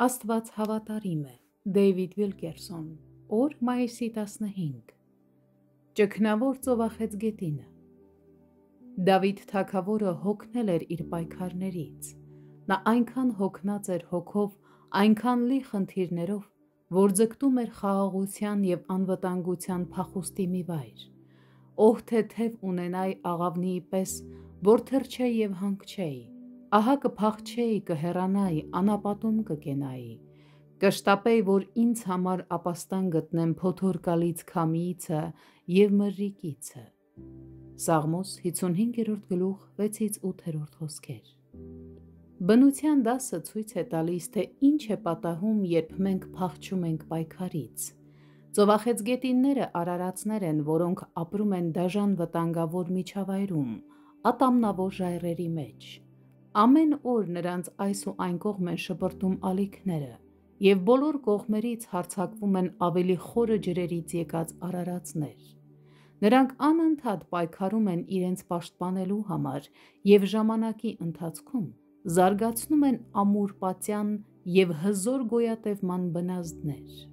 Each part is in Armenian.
Աստված հավատարիմ է։ Դեյվիդ Վիլկերսոն, օր մայիսի 15։ Ճգնավոր ծովախեց գետինը։ Դավիթ թագավորը հոգնել էր իր պայքարներից։ Նա այնքան հոգնած էր հոգով, այնքան լի խնդիրներով, որ ձգտում էր խաղաղության և անվտանգության փախուստի մի վայր։ Ով թեթև ունենայի աղավնիի պես, որ թրջեի և հանգչեի, ահա կփախչեի, կհեռանայի, անապատում կկենայի, կշտապեի, որ ինձ համար ապաստան գտնեմ փոթորկալից քամիիցը և մրրիկիցը։ Սաղմոս 55-րդ գլուխ 6-8 խոսքեր։ Բնության դասը ցույց է տալիս, թե ինչ է պատահում, երբ մենք փախչում ենք պայքարից։ Ծովախեցգետինները արարածներ են, որոնք ապրում են դաժան վտանգավոր միջավայրում, ատամնավոր ժայռերի մեջ։ Ամեն օր նրանց այս ու այն կողմ են շպրտում ալիքները, և բոլոր կողմերից հարձակվում են ավելի խորը ջրերից եկած արարածներ։ Նրանք անընդհատ պայքարում են իրենց պաշտպանելու համար և ժամանակի ընթացքում զարգացնում են ամուր-պատյան և հզոր գոյատևման բնազդներ։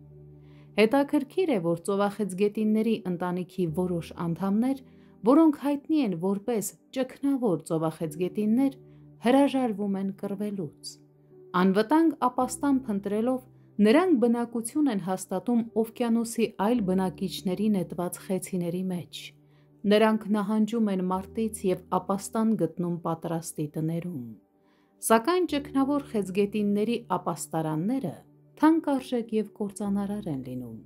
Հետաքրքիր է, որ ծովախեցգետինների ընտանիքի որոշ անդամներ, որոնք հայտնի են որպես ճգնավոր ծովախեցգետիններ, հրաժարվում են կռվելուց։ Անվտանգ ապաստան փնտրելով, նրանք բնակություն են հաստատում օվկիանոսի այլ բնակիչների նետված խեցիների մեջ։ Նրանք նահանջում են մարտից և ապաստան գտնում պատրաստի տներում։ Սակայն ճգնավոր խեցգետինների ապաստարանները թանկարժեք և կործանարար են լինում։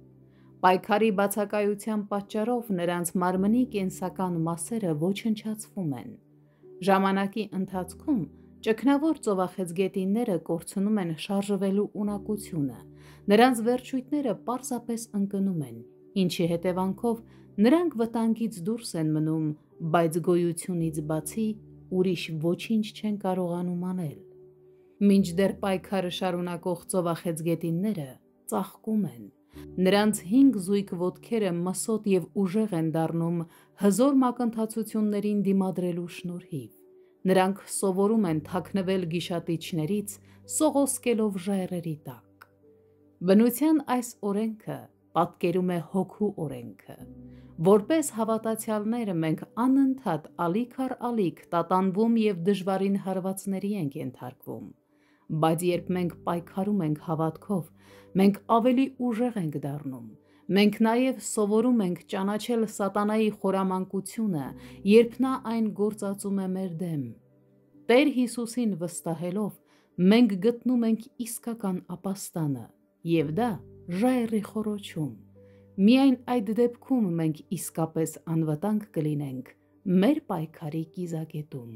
Պայքարի բացակայության պատճառով նրանց մարմնի կենսական մասերը ոչնչացվում են։ Ժամանակի ընթացքում ճգնավոր ծովախեցգետինները կորցնում են շարժվելու ունակությունը, նրանց վերջույթները պարզապես ընկնում են, ինչի հետևանքով նրանք վտանգից դուրս են մնում, բայց գոյությունից բացի ուրիշ ոչինչ չեն կարողանում անել։ Մինչդեռ պայքարը շարունակող ծովախեցգետինները ծաղկում են։ Նրանց 5 զույգ ոտքերը մսոտ և ուժեղ են դառնում հզոր մակընթացություններին դիմադրելու շնորհիվ։ Նրանք սովորում են թաքնվել գիշատիչներից, սողոսկելով ժայռերի տակ։ Բնության այս օրենքը պատկերում է հոգու օրենքը։ Որպես հավատացյալներ մենք անընդհատ ալիք առ ալիք տատանվում և դժվարին հարվածների ենք ենթարկվում։ Բայց երբ մենք պայքարում ենք հավատքով, մենք ավելի ուժեղ ենք դառնում։ Մենք նաև սովորում ենք ճանաչել սատանայի խորամանկությունը, երբ նա այն գործածում է մեր դեմ։ Տեր Հիսուսին վստահելով, մենք գտնում ենք իսկական ապաստանը, և դա ժայռի խոռոչում։ Միայն այդ դեպքում մենք իսկապես անվտանգ կլինենք մեր պայքարի կիզակետում։